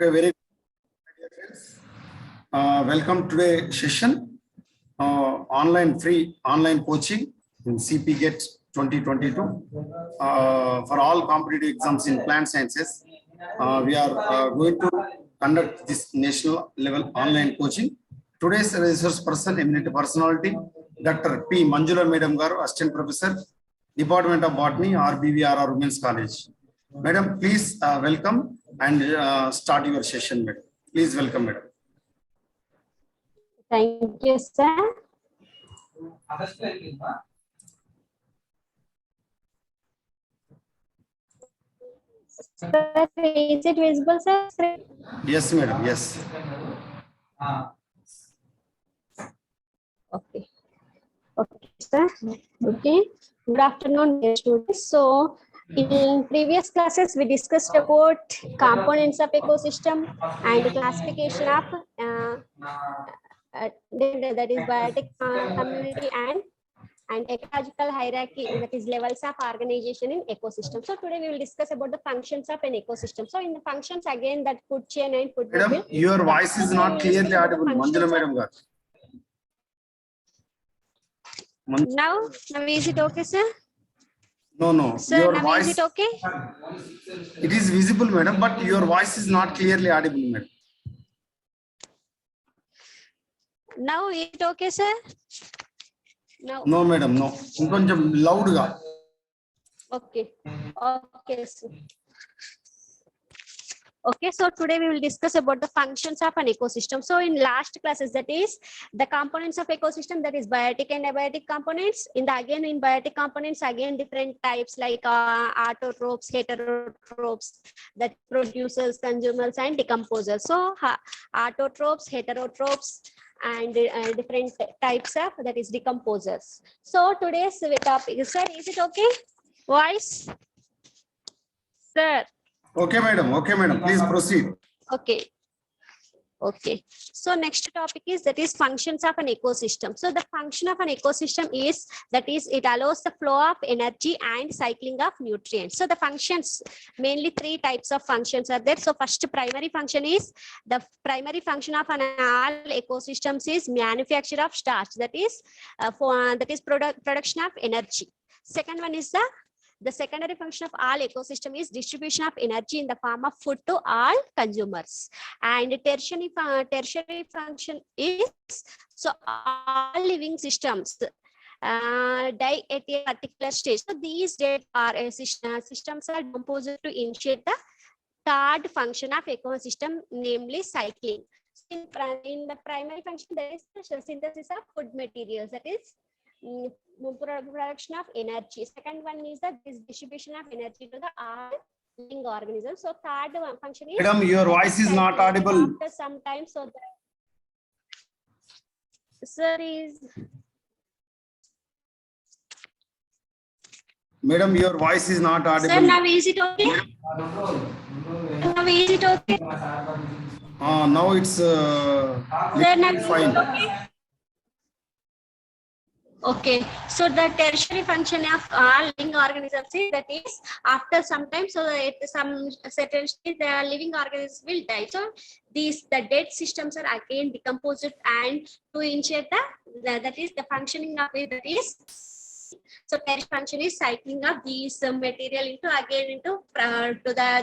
Okay, very good, dear friends. Welcome to today's session, free online coaching in CPGET 2022 for all competitive exams in plant sciences. We are going to conduct this national level online coaching. Today's resource person, eminent personality, Dr. P. Manjula Madam Garu, Assistant Professor, Department of Botany, RBVRR Women's College. Madam, please welcome and start your session, madam. Please welcome, madam. Thank you, sir. Sir, is it visible, sir? Yes, madam. Yes. Okay. Okay, sir. Okay. Good afternoon, dear students. So, in previous classes, we discussed about components of ecosystem and classification of that is biotic community and ecological hierarchy, that is levels of organization in ecosystem. So today we will discuss about the functions of an ecosystem. So in the functions, again, that food chain and food Madam, web. your voice is not clearly audible. Manjula madam garu. Now is it okay, sir? No. Sir, your now voice, is it okay? it is visible, madam, but your voice is not clearly audible, madam. Now is it okay, sir? No, madam, no. Inkoncham loud ga. Okay. Okay, sir. Okay, so today we will discuss about the functions of an ecosystem. So in last classes, that is the components of ecosystem, that is biotic and abiotic components. In biotic components, again different types like autotrophs, heterotrophs, that producers, consumers, and decomposers. So autotrophs, heterotrophs, and different types of, that is, decomposers. So today's topic, sir, is it okay? Voice, sir. Okay, madam. Okay, madam. Please proceed. Okay. Okay. So next topic is, that is functions of an ecosystem. So the function of an ecosystem is, that is, it allows the flow of energy and cycling of nutrients. So the functions, mainly three types of functions are there. So first, primary function is, the primary function of an all ecosystems is manufacture of starch, that is production of energy. Second one is the secondary function of all ecosystem is distribution of energy in the form of food to all consumers. And tertiary function is, so all living systems die at a particular stage. So these systems are composed to initiate the third function of ecosystem, namely cycling. In the primary function, there is the synthesis of food materials, that is production of energy. Second one is the distribution of energy to the all living organisms. So third one function is, Madam, your voice is not audible. After some time, so the sir is. Madam, your voice is not audible. Sir, now is it okay? Now is it okay? Now it's Sir, now fine. Okay? Okay, so the tertiary function of all living organisms is, that is, after some time, so at some certain stage, the living organisms will die. So the dead systems are again decomposed, and to ensure that is the functioning of it, that is, so tertiary function is cycling of these material into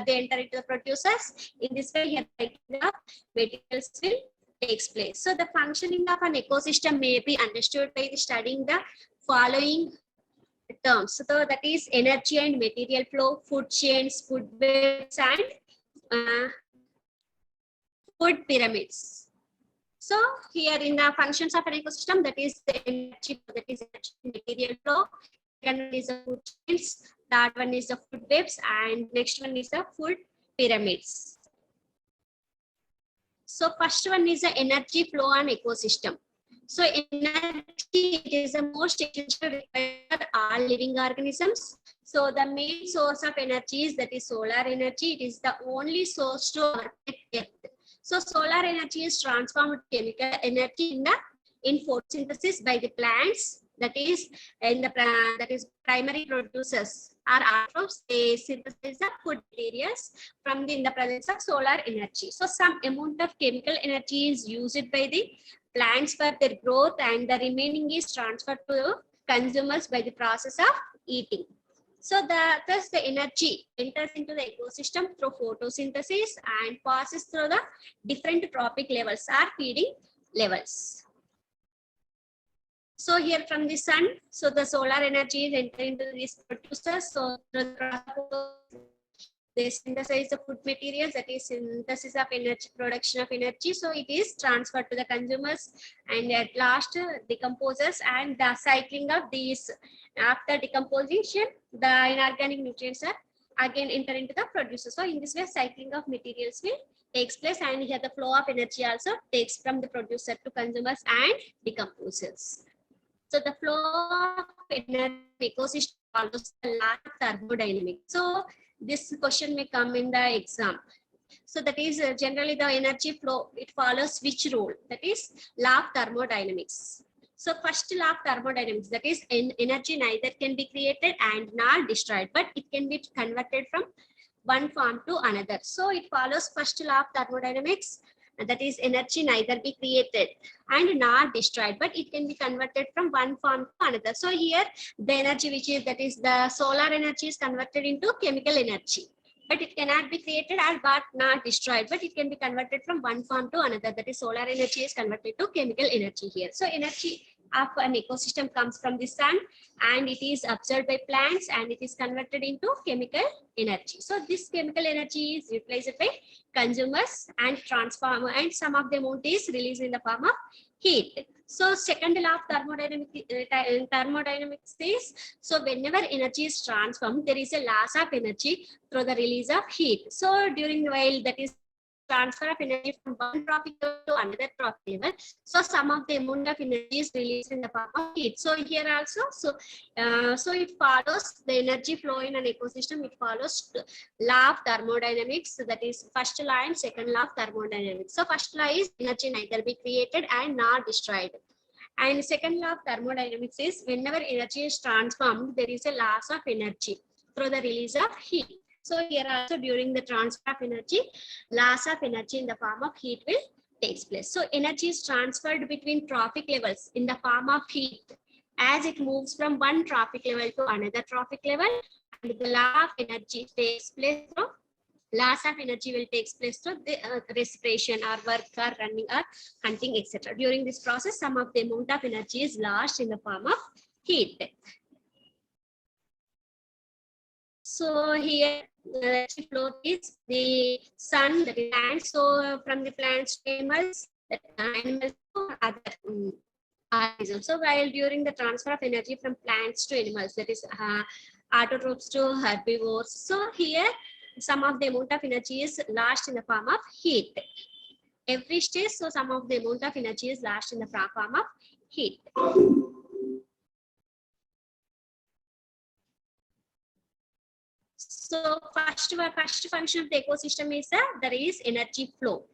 they enter into the producers. In this way, here cycling of materials will takes place. So the functioning of an ecosystem may be understood by studying the following terms. So that is energy and material flow, food chains, food webs, and food pyramids. So here in the functions of an ecosystem, that is the energy, that is energy, material flow. Second one is the food chains. Third one is the food webs, and next one is the food pyramids. So first one is the energy flow on ecosystem. So energy is the most essential required for all living organisms. So the main source of energy is, that is solar energy. It is the only source to Earth. So solar energy is transformed to chemical energy in photosynthesis by the plants, that is primary producers are autotrophs. They synthesize the food materials from in the presence of solar energy. So some amount of chemical energy is used by the plants for their growth, and the remaining is transferred to consumers by the process of eating. So thus the energy enters into the ecosystem through photosynthesis and passes through the different trophic levels or feeding levels. So here from the sun, so the solar energy is entering into these producers. So they synthesize the food materials, that is synthesis of energy, production of energy. So it is transferred to the consumers, and at last decomposes, and the cycling of these, after decomposition, the inorganic nutrients are again enter into the producer. So in this way, cycling of materials will takes place, and here the flow of energy also takes from the producer to consumers and decomposes. So the flow of energy ecosystem follows the law of thermodynamics. So this question may come in the exam. So that is generally the energy flow, it follows which rule? That is law of thermodynamics. So first law of thermodynamics, that is energy neither can be created and nor destroyed, but it can be converted from one form to another. So it follows first law of thermodynamics, and that is energy neither be created and nor destroyed, but it can be converted from one form to another. So here the energy which is, that is the solar energy, is converted into chemical energy, but it cannot be created and but not destroyed, but it can be converted from one form to another. That is solar energy is converted to chemical energy here. So energy of an ecosystem comes from the sun, and it is absorbed by plants, and it is converted into chemical energy. So this chemical energy is utilized by consumers and transformer, and some of the amount is released in the form of heat. So second law of thermodynamics is, so whenever energy is transformed, there is a loss of energy through the release of heat. So during the while, that is transfer of energy from one trophic level to another trophic level, so some of the amount of energy is released in the form of heat. So here also, so it follows the energy flow in an ecosystem, it follows law of thermodynamics. So that is first law and second law of thermodynamics. So first law is energy neither be created and nor destroyed, and second law of thermodynamics is whenever energy is transformed, there is a loss of energy through the release of heat. So here also during the transfer of energy, loss of energy in the form of heat will takes place. So energy is transferred between trophic levels in the form of heat as it moves from one trophic level to another trophic level, and the law of energy takes place through loss of energy will takes place through the respiration or work or running or hunting, etc. During this process, some of the amount of energy is lost in the form of heat. So here the flow is the sun, that is plants. So from the plants to animals, that animals to other organisms. So while during the transfer of energy from plants to animals, that is autotrophs to herbivores. So here some of the amount of energy is lost in the form of heat. Every stage, so some of the amount of energy is lost in the form of heat. So first function of the ecosystem is there is energy flow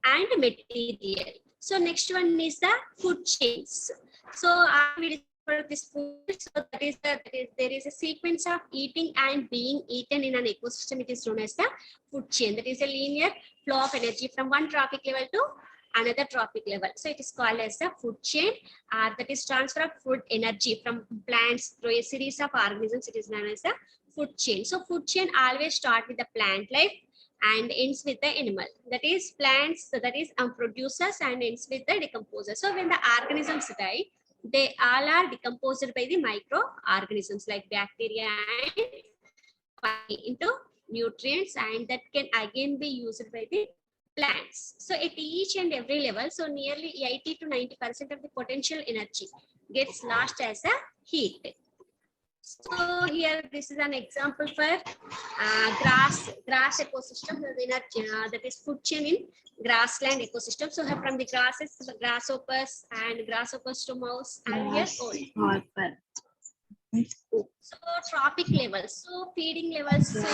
and material. So next one is the food chains. So I will discover this food. So that is there is a sequence of eating and being eaten in an ecosystem. It is known as the food chain. That is a linear flow of energy from one trophic level to another trophic level. So it is called as the food chain. That is transfer of food energy from plants through a series of organisms. It is known as the food chain. So food chain always start with the plant life and ends with the animal. That is plants, so that is producers, and ends with the decomposers. So when the organisms die, they all are decomposed by the microorganisms like bacteria and fungi into nutrients, and that can again be used by the plants. So at each and every level, so nearly 80 to 90% of the potential energy gets lost as a heat. So here this is an example for grass ecosystem, the energy that is food chain in grassland ecosystem. So from the grasses to the grasshoppers, and grasshoppers to mouse, and here so trophic levels. So feeding levels. So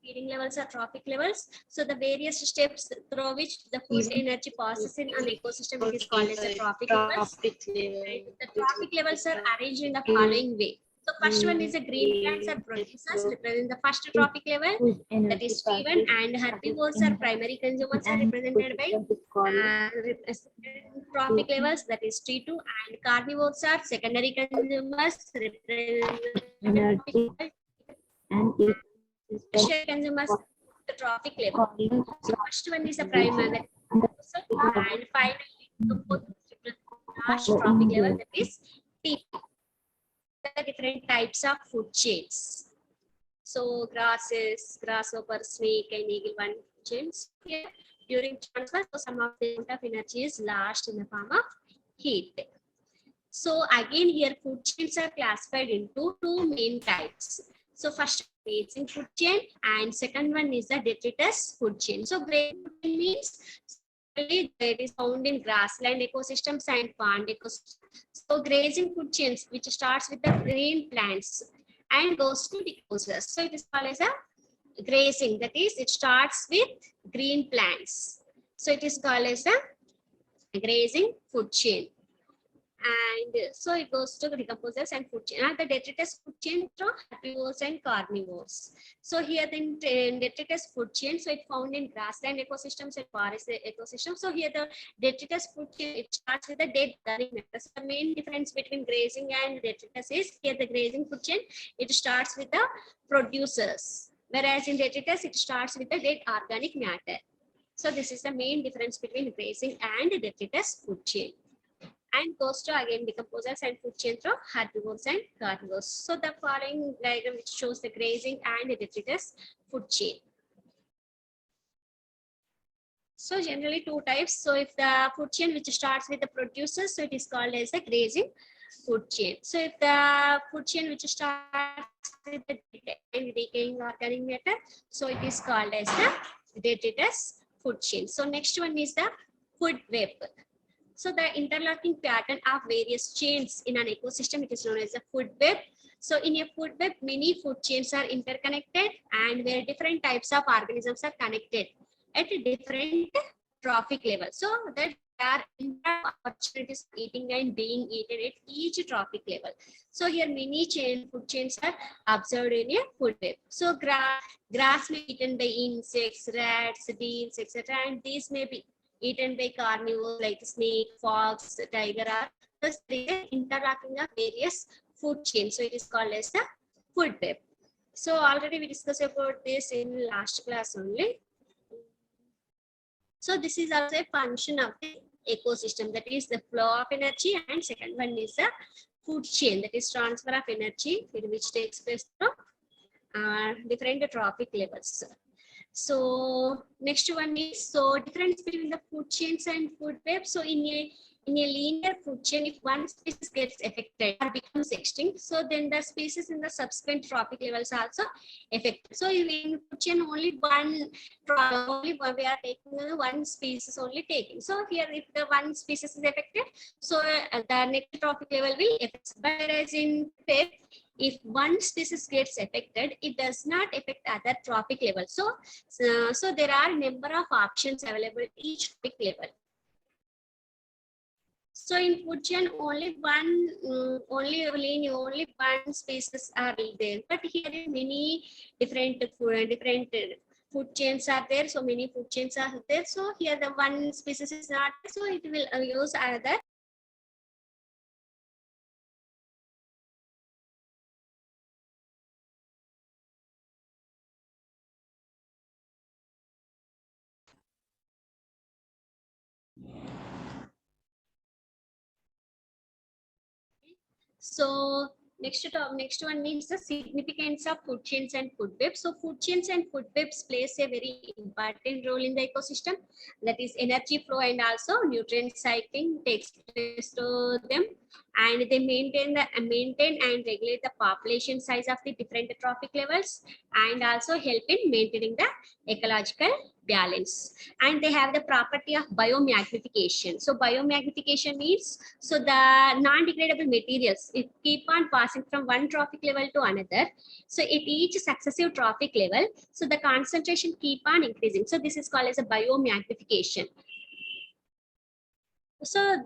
feeding levels are trophic levels. So the various steps through which the food energy passes in an ecosystem, it is called as a trophic levels. The trophic levels are arranged in the following way. So first one is the green plants are producers represent the first trophic level, that is T1, and herbivores are primary consumers are represented by trophic levels, that is T2, and carnivores are secondary consumers represented by tertiary consumers the trophic level. So first one is the primary, and finally the last trophic level, that is T2. The different types of food chains. So grasses, grasshopper, snake, and eagle-worm chains. Here, during transfer, so some of the amount of energy is lost in the form of heat. So again, here food chains are classified into two main types. So first, grazing food chain, and second one is the detritus food chain. So grazing food chain means it is found in grassland ecosystems and pond ecosystems. So grazing food chains, which starts with the green plants and goes to decomposes. So it is called as a grazing. That is, it starts with green plants. So it is called as a grazing food chain. And so it goes to decomposers and food chain. And the detritus food chain through herbivores and carnivores. So here the detritus food chain, so it found in grassland ecosystems and forest ecosystems. So here the detritus food chain, it starts with the dead organic matter. So the main difference between grazing and detritus is here the grazing food chain, it starts with the producers, whereas in detritus it starts with the dead organic matter. So this is the main difference between grazing and detritus food chain. And goes to again decomposers and food chain through herbivores and carnivores. So the following diagram which shows the grazing and the detritus food chain. So generally two types. So if the food chain which starts with the producers, so it is called as a grazing food chain. So if the food chain which starts with the decaying organic matter, so it is called as the detritus food chain. So next one is the food web. So the interlocking pattern of various chains in an ecosystem, it is known as a food web. So in a food web, many food chains are interconnected and where different types of organisms are connected at different trophic levels. So that there are opportunities of eating and being eaten at each trophic level. So here many food chains are observed in a food web. So grass may be eaten by insects, rats, beetles, etc. And these may be eaten by carnivores like snake, fox, tiger, or thus there is an interlocking of various food chains. So it is called as the food web. So already we discussed about this in last class only. So this is also a function of the ecosystem, that is the flow of energy, and second one is the food chain, that is transfer of energy, which takes place through different trophic levels. So next one is, so difference between the food chains and food web. So in a linear food chain, if one species gets affected or becomes extinct, so then the species in the subsequent trophic levels also affected. So in food chain, only one we are taking one species only taking. So here if the one species is affected, so the next trophic level will affect. Whereas in web, if one species gets affected, it does not affect other trophic levels. So there are a number of options available at each trophic level. So in food chain, only one species are there. But here many different food chains are there. So many food chains are there. So here the one species is not. So it will use other. So next one means the significance of food chains and food webs. So food chains and food webs plays a very important role in the ecosystem. That is energy flow and also nutrient cycling takes place to them, and they maintain and regulate the population size of the different trophic levels, and also help in maintaining the ecological balance. And they have the property of biomagnification. So biomagnification means, so the non-degradable materials, it keep on passing from one trophic level to another. So at each successive trophic level, so the concentration keep on increasing. So this is called as a biomagnification. So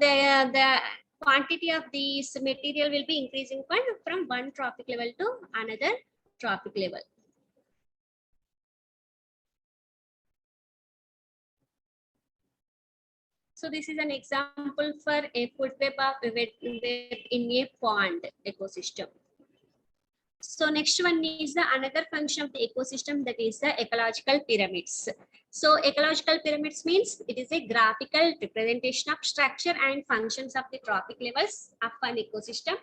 quantity of this material will be increasing from one trophic level to another trophic level. So this is an example for a food web in a pond ecosystem. So next one is the another function of the ecosystem, that is the ecological pyramids. So ecological pyramids means it is a graphical representation of structure and functions of the trophic levels of an ecosystem,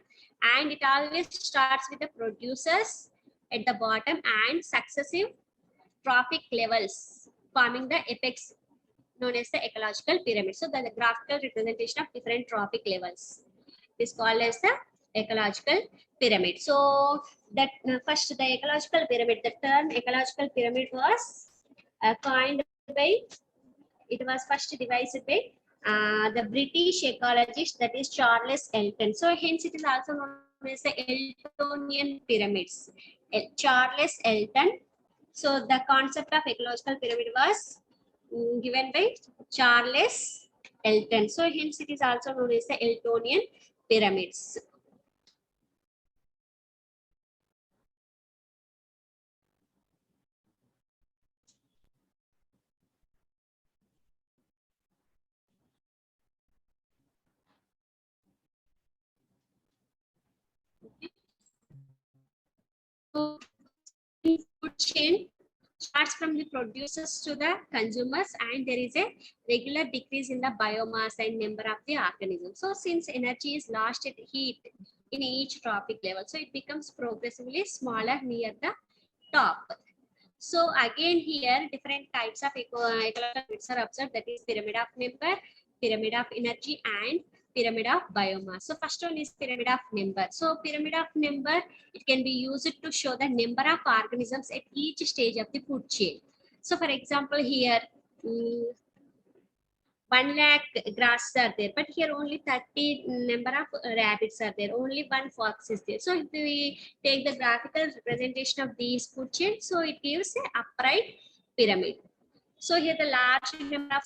and it always starts with the producers at the bottom and successive trophic levels forming the apex known as the ecological pyramid. So the graphical representation of different trophic levels is called as the ecological pyramid. So that first the ecological pyramid, the term ecological pyramid was coined by, it was first devised by the British ecologist, that is Charles Elton. So hence it is also known as the Eltonian pyramids. Charles Elton. So the concept of ecological pyramid was given by Charles Elton. So hence it is also known as the Eltonian pyramids. So food chain starts from the producers to the consumers, and there is a regular decrease in the biomass and number of the organisms. So since energy is lost at heat in each trophic level, so it becomes progressively smaller near the top. So again here different types of ecological pyramids are observed, that is pyramid of number, pyramid of energy, and pyramid of biomass. So first one is pyramid of number. So pyramid of number, it can be used to show the number of organisms at each stage of the food chain. So for example here 1 lakh grasses are there, but here only 30 number of rabbits are there, only one fox is there. So if we take the graphical representation of these food chains, so it gives an upright pyramid. So here the large number of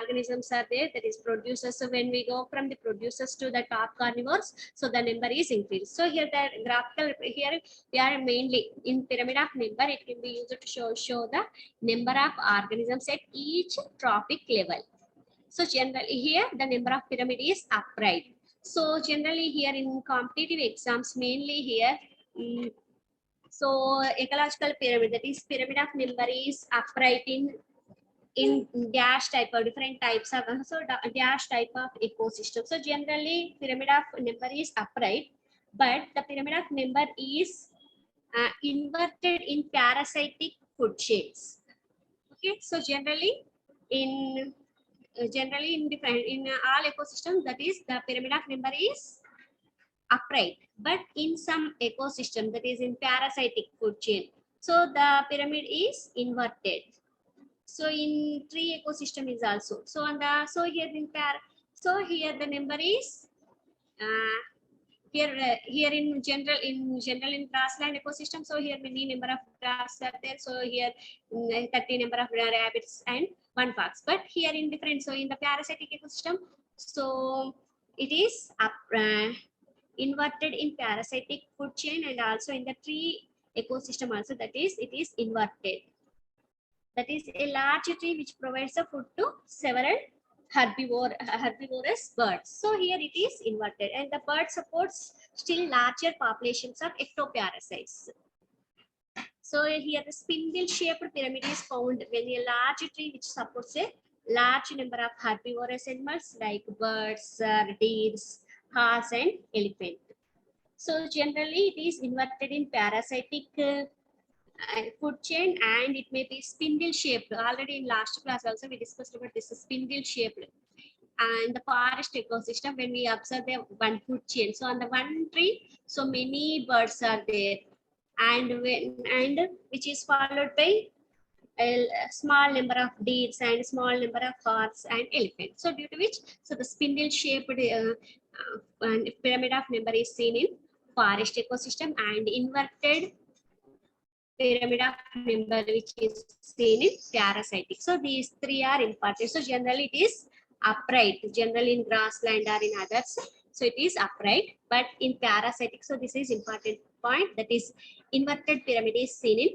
organisms are there, that is producers. So when we go from the producers to the top carnivores, so the number is increased. So here the graphical, here we are mainly in pyramid of number, it can be used to show the number of organisms at each trophic level. So generally here the number of pyramid is upright. So generally here in competitive exams, mainly here, so ecological pyramid, that is pyramid of number is upright in dash type of different types of, so dash type of ecosystem. So generally pyramid of number is upright, but the pyramid of number is inverted in parasitic food chains. Okay, so generally in different in all ecosystems, that is the pyramid of number is upright, but in some ecosystem, that is in parasitic food chain, so the pyramid is inverted. So in tree ecosystem is also, so on the, so here so here the number is here in general in grassland ecosystem, so here many number of grass are there, so here 30 number of rabbits and one fox, but here in different, so in the parasitic ecosystem, so it is inverted in parasitic food chain, and also in the tree ecosystem also, that is it is inverted. That is a large tree which provides the food to several herbivorous birds. So here it is inverted, and the bird supports still larger populations of ectoparasites. So here the spindle-shaped pyramid is found when a large tree which supports a large number of herbivorous animals like birds, deer, horse, and elephant. So generally it is inverted in parasitic food chain, and it may be spindle shaped. Already in last class also we discussed about this spindle shaped. And the forest ecosystem, when we observe the one food chain, so on the one tree, so many birds are there, and which is followed by a small number of deer and small number of horse and elephant. So due to which, so the spindle shaped pyramid of number is seen in forest ecosystem, and inverted pyramid of number which is seen in parasitic. So these three are important. So generally it is upright, generally in grassland or in others. So it is upright, but in parasitic, so this is important point, that is inverted pyramid is seen in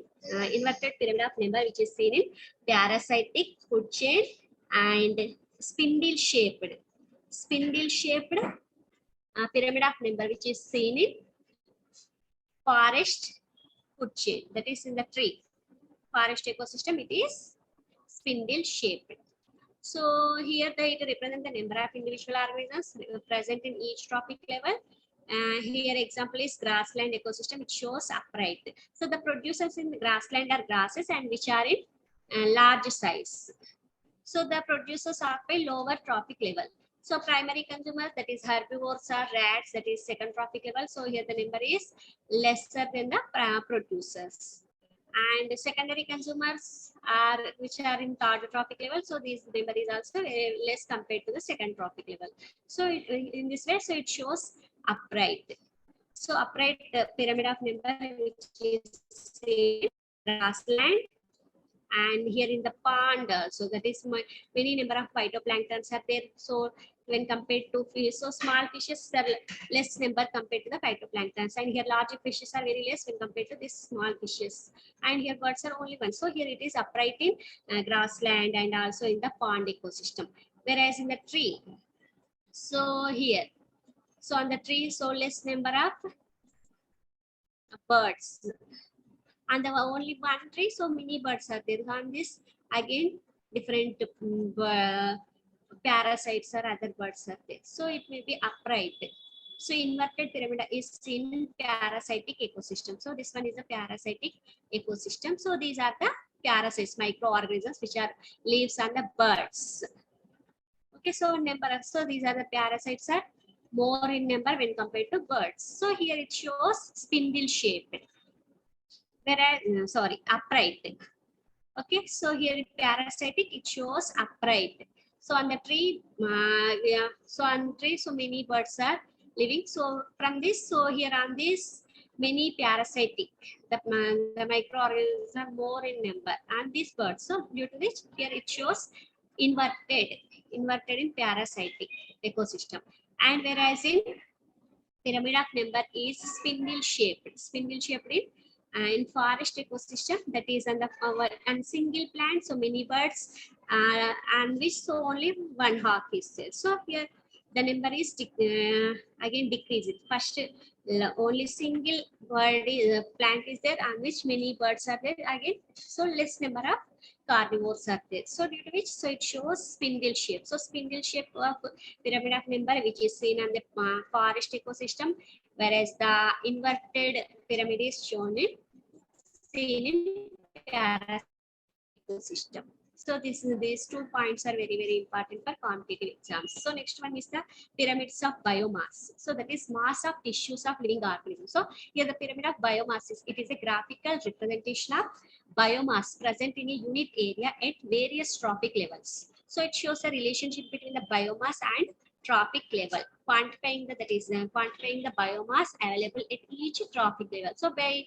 inverted pyramid of number, which is seen in parasitic, food chain, and spindle shaped pyramid of number, which is seen in forest food chain, that is in the tree. Forest ecosystem, it is spindle shaped. So here it represents the number of individual organisms present in each trophic level. Here example is grassland ecosystem, it shows upright. So the producers in the grassland are grasses and which are in large size. So the producers are by lower trophic level. So primary consumers, that is herbivores, are rats, that is second trophic level. So here the number is lesser than the producers. And secondary consumers are which are in third trophic level. So this number is also less compared to the second trophic level. So in this way, so it shows upright. So upright pyramid of number, which is in grassland. And here in the pond, so that is many number of phytoplanktons are there. So when compared to fish, so small fishes are less number compared to the phytoplanktons, and here larger fishes are very less when compared to these small fishes. And here birds are only one. So here it is upright in grassland and also in the pond ecosystem. Whereas in the tree, so here, so on the tree, so less number of birds. And the only one tree, so many birds are there. On this, again, different parasites or other birds are there. So it may be upright. So inverted pyramid is seen in parasitic ecosystem. So this one is a parasitic ecosystem. So these are the parasites, microorganisms, which are leaves on the birds. Okay, so these are the parasites are more in number when compared to birds. So here it shows spindle shaped. Whereas, upright. Okay, so here parasitic, it shows upright. So on the tree, so many birds are living. So from this, so here on this, many parasitic, the microorganisms are more in number, and these birds. So due to this, here it shows inverted in parasitic ecosystem. And whereas in pyramid of number is spindle shaped in forest ecosystem, that is on the and single plant, so many birds, and which so only one hawk is there. So here the number is again decreased. First only single bird plant is there, and which many birds are there again. So less number of carnivores are there. So due to which, so it shows spindle shape. So spindle shape of pyramid of number, which is seen on the forest ecosystem, whereas the inverted pyramid is seen in parasitic ecosystem. So these 2 points are very, very important for competitive exams. So next one is the pyramids of biomass. So that is mass of tissues of living organisms. So here the pyramid of biomass it is a graphical representation of biomass present in a unit area at various trophic levels. So it shows a relationship between the biomass and trophic level, quantifying quantifying the biomass available at each trophic level. So by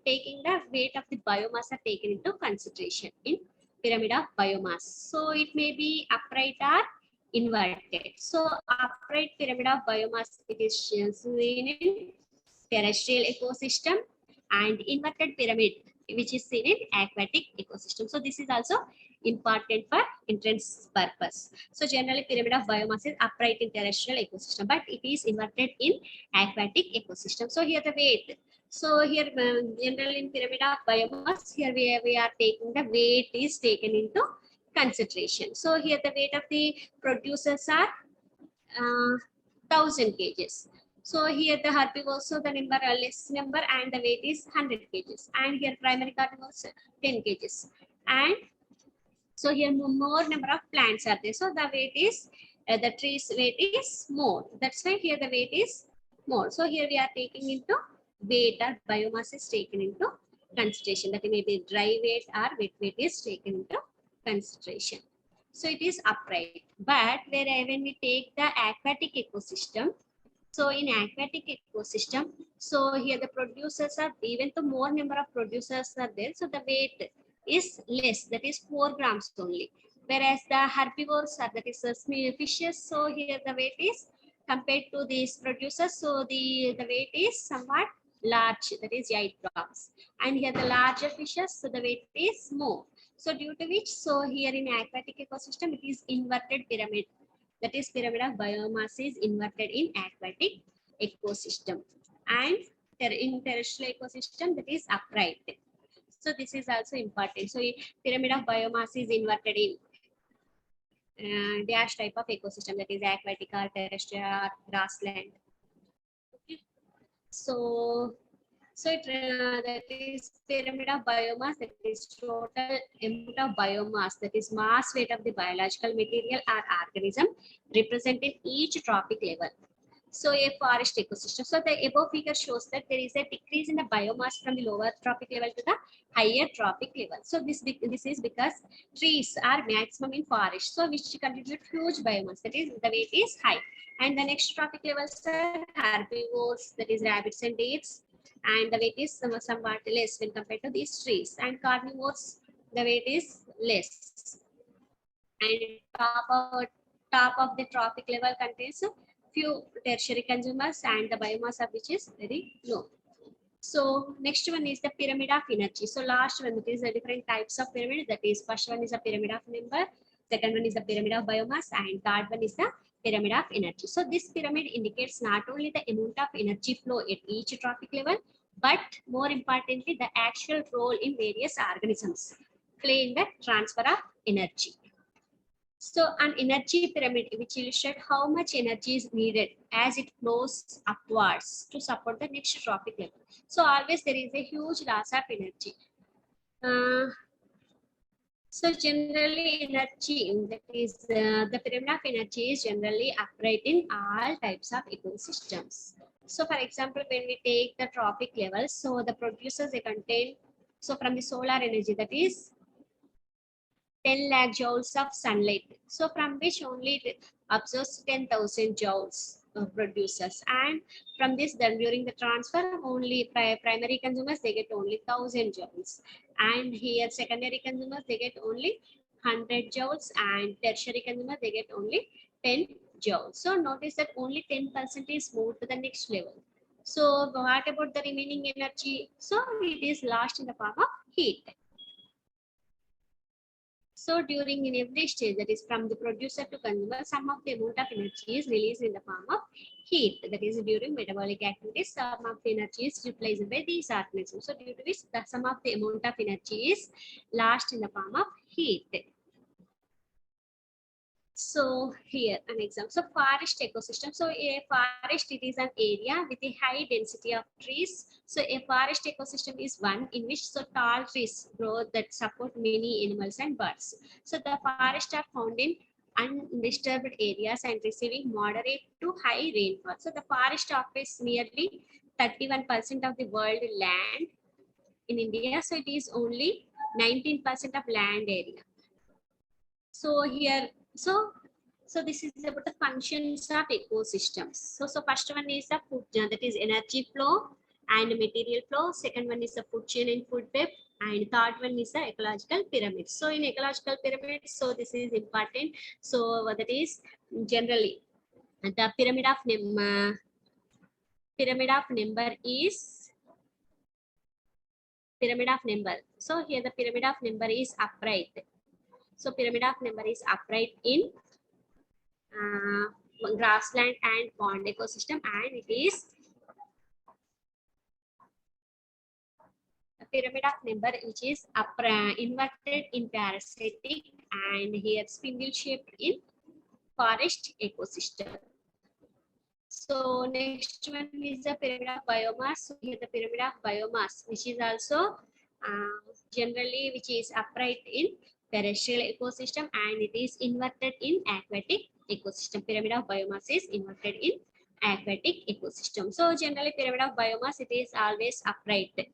taking the weight of the biomass are taken into consideration in pyramid of biomass. So it may be upright or inverted. So upright pyramid of biomass, it is seen in terrestrial ecosystem, and inverted pyramid, which is seen in aquatic ecosystem. So this is also important for entrance purpose. So generally pyramid of biomass is upright in terrestrial ecosystem, but it is inverted in aquatic ecosystem. So here the weight. So here generally in pyramid of biomass, here we are taking the weight is taken into consideration. So here the weight of the producers are 1000 kgs. So here the herbivores, so the number less number and the weight is 100 kgs. And here primary carnivores 10 kgs. And so here more number of plants are there. So the weight is the tree's weight is more. That's why here the weight is more. So here we are taking into weight or biomass is taken into consideration. That may be dry weight or wet weight is taken into consideration. So it is upright. But when we take the aquatic ecosystem, so in aquatic ecosystem, so here the producers are, even the more number of producers are there, so the weight is less, that is 4 grams only. Whereas the herbivores are, that is fishes, so here the weight is compared to these producers. So the weight is somewhat large, that is 8 grams. And here the larger fishes, so the weight is more. So due to which, so here in aquatic ecosystem, it is inverted pyramid. That is pyramid of biomass is inverted in aquatic ecosystem. And in terrestrial ecosystem, that is upright. So this is also important. So pyramid of biomass is inverted in dash type of ecosystem, that is aquatic or terrestrial or grassland. Okay. So that is pyramid of biomass, that is total amount of biomass, that is mass weight of the biological material or organism represented each trophic level. So a forest ecosystem. So the above figure shows that there is a decrease in the biomass from the lower trophic level to the higher trophic level. So this is because trees are maximum in forest, so which contribute huge biomass, that is the weight is high. And the next trophic levels are herbivores, that is rabbits and deers, and the weight is somewhat less when compared to these trees. And carnivores, the weight is less. And top of the trophic level contains few tertiary consumers, and the biomass of which is very low. So next one is the pyramid of energy. So last one, that is the different types of pyramid. That is first one is the pyramid of number, second one is the pyramid of biomass, and third one is the pyramid of energy. So this pyramid indicates not only the amount of energy flow at each trophic level, but more importantly, the actual role in various organisms play in the transfer of energy. So an energy pyramid which illustrates how much energy is needed as it flows upwards to support the next trophic level. So always there is a huge loss of energy. So generally energy, that is the pyramid of energy is generally upright in all types of ecosystems. So for example, when we take the trophic level, so the producers they contain, so from the solar energy, that is 10 lakh joules of sunlight. So from which only it absorbs 10,000 joules producers. And from this, then during the transfer, only primary consumers, they get only 1,000 joules. And here secondary consumers, they get only 100 joules, and tertiary consumers, they get only 10 joules. So notice that only 10% is moved to the next level. So what about the remaining energy? So it is lost in the form of heat. So during in every stage, that is from the producer to consumer, some of the amount of energy is released in the form of heat. That is during metabolic activities, some of the energy is utilized by these organisms. So due to which the some of the amount of energy is lost in the form of heat. So here an example. So forest ecosystem. So a forest, it is an area with a high density of trees. So a forest ecosystem is one in which so tall trees grow that support many animals and birds. So the forests are found in undisturbed areas and receiving moderate to high rainfall. So the forest occupies nearly 31% of the world land in India. So it is only 19% of land area. So here, so this is about the functions of ecosystems. So first one is the food, that is energy flow and material flow. Second one is the food chain and food web, and third one is the ecological pyramid. So in ecological pyramid, so this is important. So that is generally the pyramid of number is pyramid of number. So here the pyramid of number is upright. So pyramid of number is upright in grassland and pond ecosystem, and it is a pyramid of number which is inverted in parasitic and here spindle shaped in forest ecosystem. So next one is the pyramid of biomass. So here the pyramid of biomass, which is also generally which is upright in terrestrial ecosystem, and it is inverted in aquatic ecosystem. Pyramid of biomass is inverted in aquatic ecosystem. So generally pyramid of biomass, it is always upright.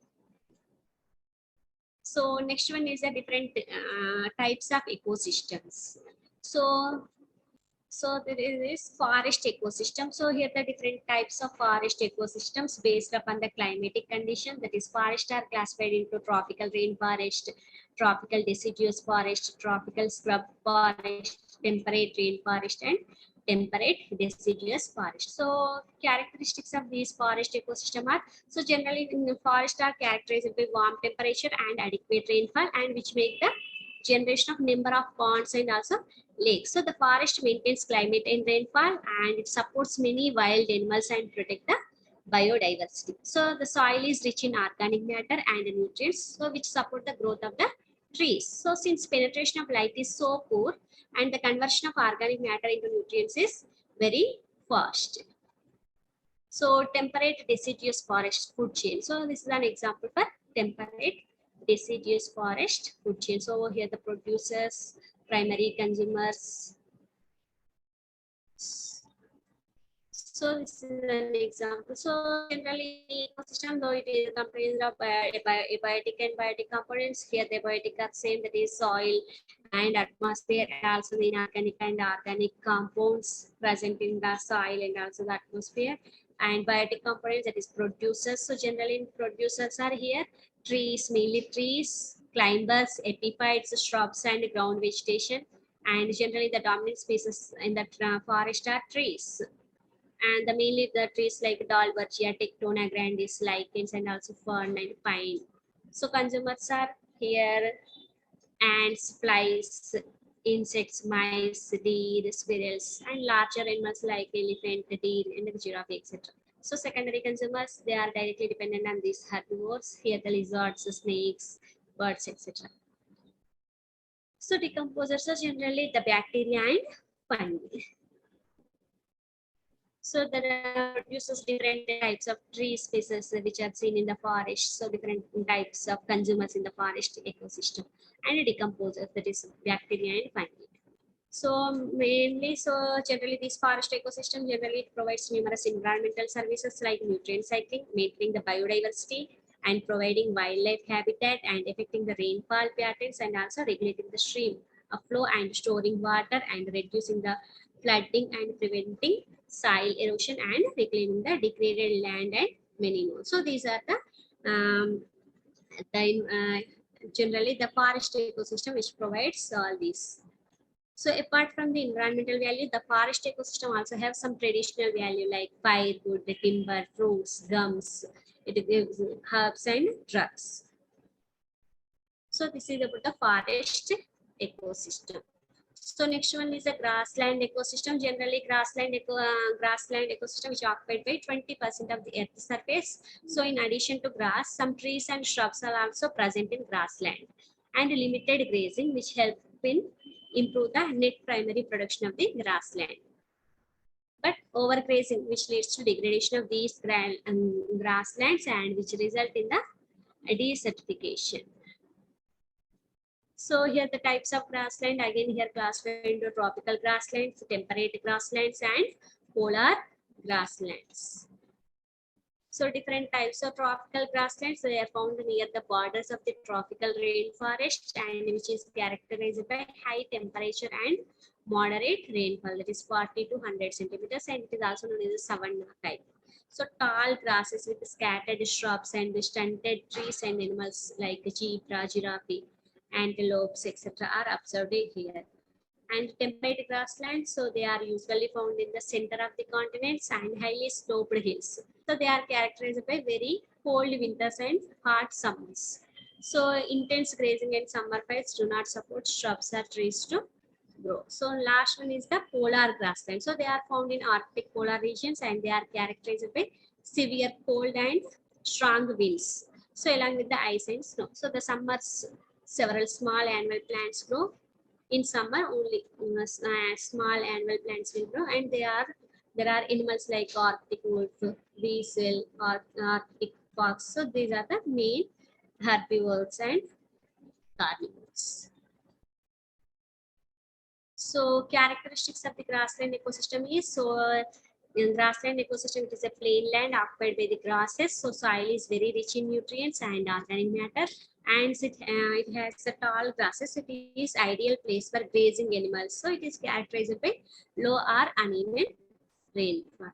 So next one is the different types of ecosystems. So there is forest ecosystem. So here the different types of forest ecosystems based upon the climatic condition. That is, forests are classified into tropical rainforest, tropical deciduous forest, tropical scrub forest, temperate rainforest, and temperate deciduous forest. So characteristics of these forest ecosystem are, so generally in the forest are characterized by warm temperature and adequate rainfall, and which make the generation of number of ponds and also lakes. So the forest maintains climate and rainfall, and it supports many wild animals and protect the biodiversity. So the soil is rich in organic matter and nutrients, so which support the growth of the trees. So since penetration of light is so poor, and the conversion of organic matter into nutrients is very fast. So temperate deciduous forest food chain. So this is an example for temperate deciduous forest food chain. So over here the producers, primary consumers. So this is an example. So generally ecosystem, though it is comprised of abiotic and biotic components, here the abiotic are same, that is soil and atmosphere, and also the inorganic and organic compounds present in the soil and also the atmosphere. And biotic components, that is producers. So generally producers are here trees, mainly trees, climbers, epiphytes, shrubs and ground vegetation. And generally the dominant species in the forest are trees. And the mainly the trees like Dalbergia, Tectona grandis, lichens, and also fern and pine. So consumers are here ants, flies, insects, mice, deer, squirrels, and larger animals like elephant, deer, and giraffe, etc. So secondary consumers, they are directly dependent on these herbivores. Here the lizards, snakes, birds, etc. So decomposers are generally the bacteria and fungi. So there are produces different types of tree species which are seen in the forest. So different types of consumers in the forest ecosystem, and decomposers, that is bacteria and fungi. So mainly, so generally this forest ecosystem generally it provides numerous environmental services like nutrient cycling, maintaining the biodiversity, and providing wildlife habitat, and affecting the rainfall patterns, and also regulating the stream of flow and storing water, and reducing the flooding, and preventing soil erosion, and reclaiming the degraded land, and many more. So these are generally the forest ecosystem which provides all these. So apart from the environmental value, the forest ecosystem also have some traditional value like firewood, timber, fruits, gums, it gives herbs and drugs. So this is about the forest ecosystem. So next one is the grassland ecosystem. Generally, grassland ecosystem which occupied by 20% of the earth's surface. So in addition to grass, some trees and shrubs are also present in grassland, and limited grazing which help in improve the net primary production of the grassland. But overgrazing which leads to degradation of these grasslands, and which result in the desertification. So here the types of grassland, again here classified into tropical grasslands, temperate grasslands, and polar grasslands. So different types of tropical grasslands, they are found near the borders of the tropical rainforest, and which is characterized by high temperature and moderate rainfall, that is 40 to 100 centimeters, and it is also known as a savanna type. So tall grasses with scattered shrubs and stunted trees and animals like zebra, giraffe, antelopes, etc. are observed here. And temperate grasslands, so they are usually found in the center of the continents and highly sloped hills. So they are characterized by very cold winters and hot summers. So intense grazing and summer fights do not support shrubs or trees to grow. So last one is the polar grassland. So they are found in Arctic polar regions, and they are characterized by severe cold and strong winds. So along with the ice and snow. So the summers, several small annual plants grow. In summer, only small annual plants will grow, and there are animals like Arctic wolf, weasel, or Arctic fox. So these are the main herbivores and carnivores. So characteristics of the grassland ecosystem is, so in grassland ecosystem it is a plain land occupied by the grasses. So soil is very rich in nutrients and organic matter, and it has a tall grasses. It is ideal place for grazing animals. So it is characterized by low or uneven rainfall.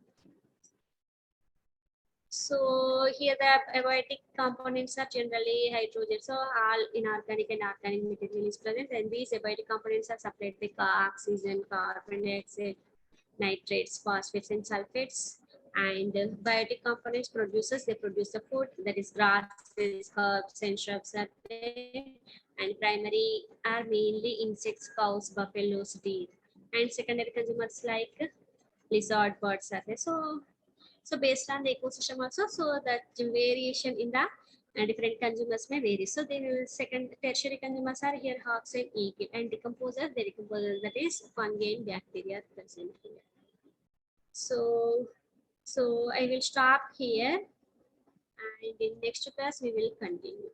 So here the abiotic components are generally hydrogen. So all inorganic and organic material is present, and these abiotic components are supplied by oxygen, carbon dioxide, nitrates, phosphates, and sulfates. And biotic components producers, they produce the food, that is grasses, herbs, and shrubs are there. And primary are mainly insects, cows, buffaloes, deer. And secondary consumers like lizard, birds are there. So based on the ecosystem also, so that variation in the different consumers may vary. So then second tertiary consumers are here hawks and eagle, and decomposers, the decomposers, that is fungi and bacteria present here. So I will stop here, and in next class we will continue.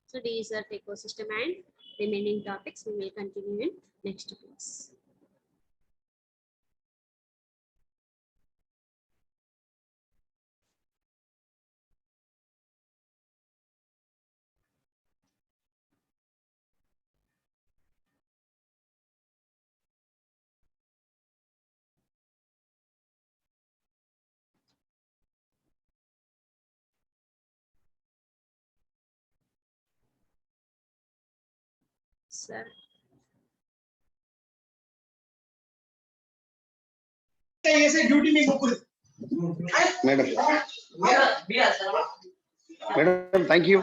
So these are the ecosystem, and remaining topics we will continue in next class. Sir. Madam, thank you.